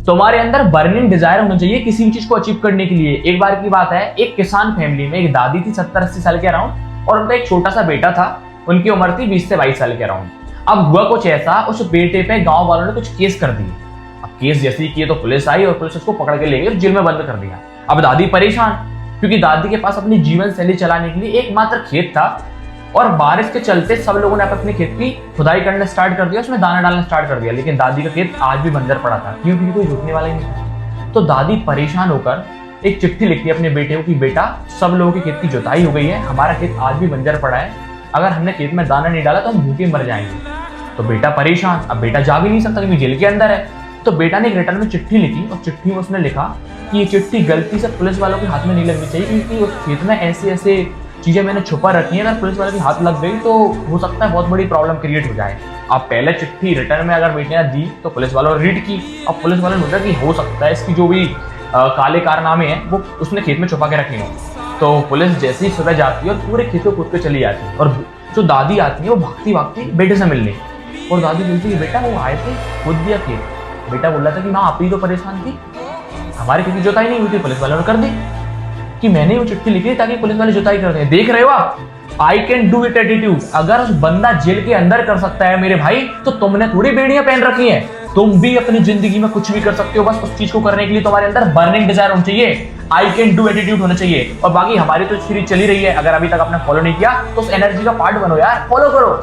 तुम्हारे अंदर burning desire होना चाहिए किसी भी चीज को अचीव करने के लिए। एक बार की बात है, एक किसान फैमिली में एक दादी थी 70-80 साल के अराउंड, और उनका एक छोटा सा बेटा था। उनकी उम्र थी 20 से 22 साल के अराउंड। अब हुआ कुछ ऐसा, उस बेटे पे गांव वालों ने कुछ केस कर दिए। अब केस जैसे ही किए तो पुलिस आई और पुलिस उसको पकड़ के ले गई और जेल में बंद कर दिया। अब दादी परेशान, क्योंकि दादी के पास अपनी जीवन शैली चलाने के लिए एकमात्र खेत था, और बारिश के चलते सब लोगों ने अपने खेत की खुदाई करना स्टार्ट कर दिया, उसमें दाना डालना स्टार्ट कर दिया, लेकिन दादी का खेत आज भी बंजर पड़ा था। क्यों? क्योंकि कोई जुटने वाला ही नहीं था। तो दादी परेशान होकर एक चिट्ठी लिखती है अपने बेटे को कि बेटा, सब लोगों के खेत की जुताई हो गई है, हमारा खेत आज भी बंजर पड़ा है, अगर हमने खेत में दाना नहीं डाला तो हम भूखे मर जाएंगे। तो बेटा परेशान, अब बेटा जा भी नहीं सकता क्योंकि जेल के अंदर है। तो बेटा ने एक रिटर्न में चिट्ठी लिखी, और चिट्ठी में उसने लिखा कि ये चिट्ठी गलती से पुलिस वालों के हाथ में नहीं लगनी चाहिए, क्योंकि उस खेत में ऐसे ऐसे चीजें मैंने छुपा रखी है, अगर पुलिस वाले के हाथ लग गई तो हो सकता है बहुत बड़ी प्रॉब्लम क्रिएट हो जाए। अब पहले चिट्ठी रिटर्न में अगर बेटे ने दी तो पुलिस वालों ने रीड की। अब पुलिस वालों ने सोचा कि हो सकता है इसकी जो भी काले कारनामे हैं वो उसने खेत में छुपा के रखे हों। तो पुलिस जैसे ही सुबह जाती है और पूरे खेत को कूद के चली जाती है, और जो दादी आती है वो भागती भागती बेटे से मिलने, और दादी बोलती है बेटा वो आए थे, कूद दिया खेत। बेटा बोल रहा था कि माँ आप ही तो परेशान थी, हमारी खेत की जुताई नहीं हुई थी, पुलिस वालों ने कर दी, कि मैंने वो चिट्ठी लिखी ताकि पुलिस वाले जुताई कर दें। देख रहे हो आप, I can do it attitude. अगर उस बंदा जेल के अंदर कर सकता है मेरे भाई, तो तुमने थोड़ी बेड़ियां पहन रखी हैं, तुम भी अपनी जिंदगी में कुछ भी कर सकते हो। बस उस चीज को करने के लिए तुम्हारे अंदर बर्निंग डिजायर होना चाहिए, आई कैन डू एटीट्यूड होना चाहिए। और बाकी हमारी तो सीरीज चली रही है, अगर अभी तक आपने फॉलो नहीं किया तो उस एनर्जी का पार्ट बनो यार, फॉलो करो।